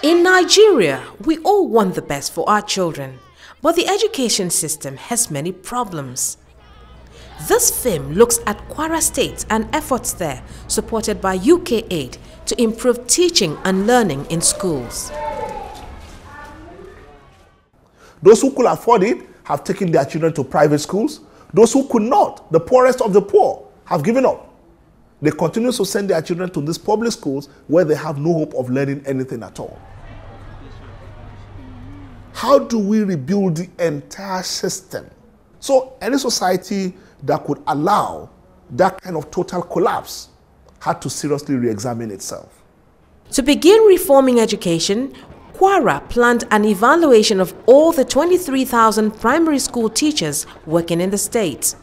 In Nigeria, we all want the best for our children, but the education system has many problems. This film looks at Kwara State and efforts there, supported by UK aid, to improve teaching and learning in schools. Those who could afford it have taken their children to private schools. Those who could not, the poorest of the poor, have given up. They continue to send their children to these public schools where they have no hope of learning anything at all. How do we rebuild the entire system? So any society that could allow that kind of total collapse had to seriously re-examine itself. To begin reforming education, Kwara planned an evaluation of all the 23,000 primary school teachers working in the state.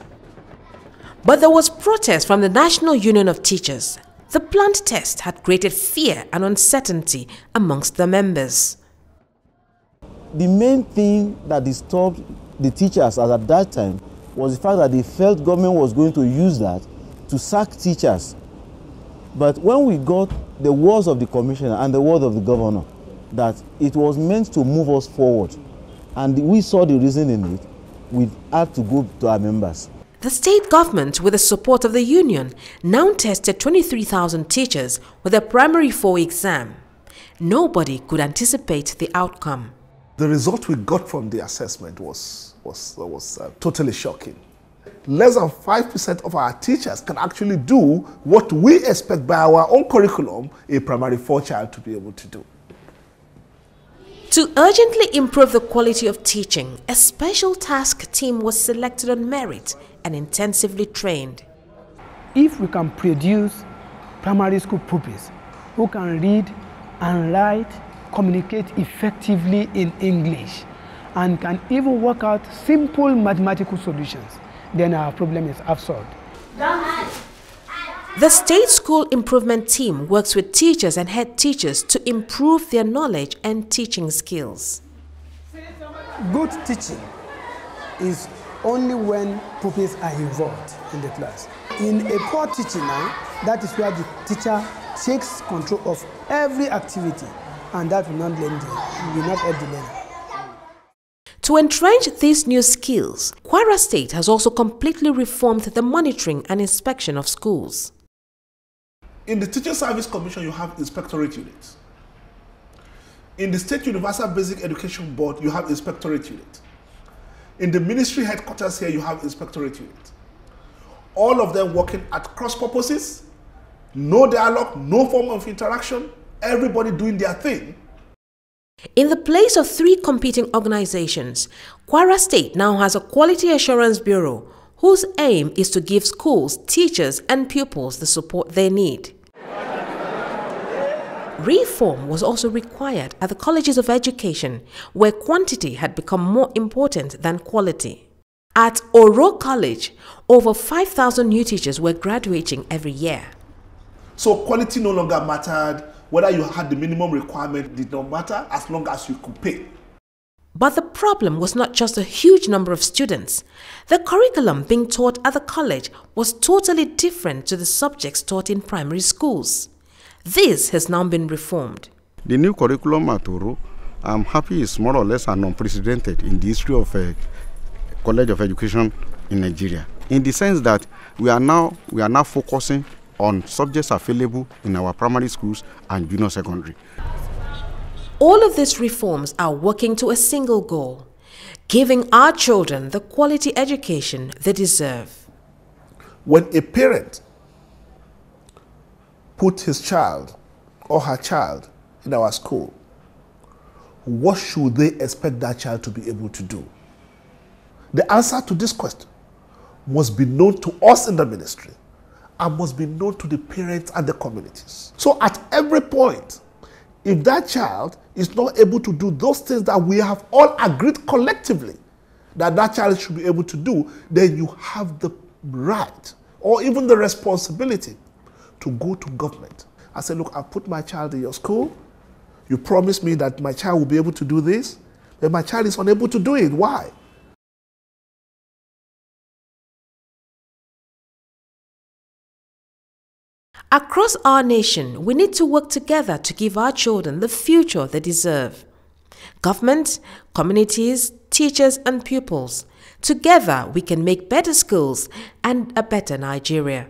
But there was protest from the National Union of Teachers. The planned test had created fear and uncertainty amongst the members. The main thing that disturbed the teachers at that time was the fact that they felt government was going to use that to sack teachers. But when we got the words of the commissioner and the word of the governor that it was meant to move us forward, and we saw the reason in it, we had to go to our members. The state government, with the support of the union, now tested 23,000 teachers with a primary 4 exam. Nobody could anticipate the outcome. The result we got from the assessment was totally shocking. Less than 5% of our teachers can actually do what we expect by our own curriculum a primary 4 child to be able to do. To urgently improve the quality of teaching, a special task team was selected on merit and intensively trained. If we can produce primary school pupils who can read and write, communicate effectively in English, and can even work out simple mathematical solutions, then our problem is half solved. The State School Improvement Team works with teachers and head teachers to improve their knowledge and teaching skills. Good teaching is only when pupils are involved in the class. In a poor teaching now, that is where the teacher takes control of every activity, and that will not help the learner. To entrench these new skills, Kwara State has also completely reformed the monitoring and inspection of schools. In the Teaching Service Commission, you have inspectorate units. In the State Universal Basic Education Board, you have inspectorate units. In the ministry headquarters here, you have inspectorate units. All of them working at cross purposes, no dialogue, no form of interaction, everybody doing their thing. In the place of 3 competing organizations, Kwara State now has a Quality Assurance Bureau whose aim is to give schools, teachers and pupils the support they need. Reform was also required at the colleges of education, where quantity had become more important than quality. At Oro College, over 5,000 new teachers were graduating every year. So quality no longer mattered. Whether you had the minimum requirement did not matter as long as you could pay. But the problem was not just a huge number of students. The curriculum being taught at the college was totally different to the subjects taught in primary schools. This has now been reformed. The new curriculum at Oro, I'm happy, is more or less unprecedented in the history of a college of education in Nigeria, in the sense that we are now focusing on subjects available in our primary schools and junior secondary. All of these reforms are working to a single goal: giving our children the quality education they deserve. When a parent put his child or her child in our school, what should they expect that child to be able to do? The answer to this question must be known to us in the ministry and must be known to the parents and the communities. So at every point, if that child is not able to do those things that we have all agreed collectively that that child should be able to do, then you have the right or even the responsibility to go to government and say, look, I've put my child in your school. You promised me that my child will be able to do this, but my child is unable to do it. Why? Across our nation, we need to work together to give our children the future they deserve. Government, communities, teachers and pupils. Together, we can make better schools and a better Nigeria.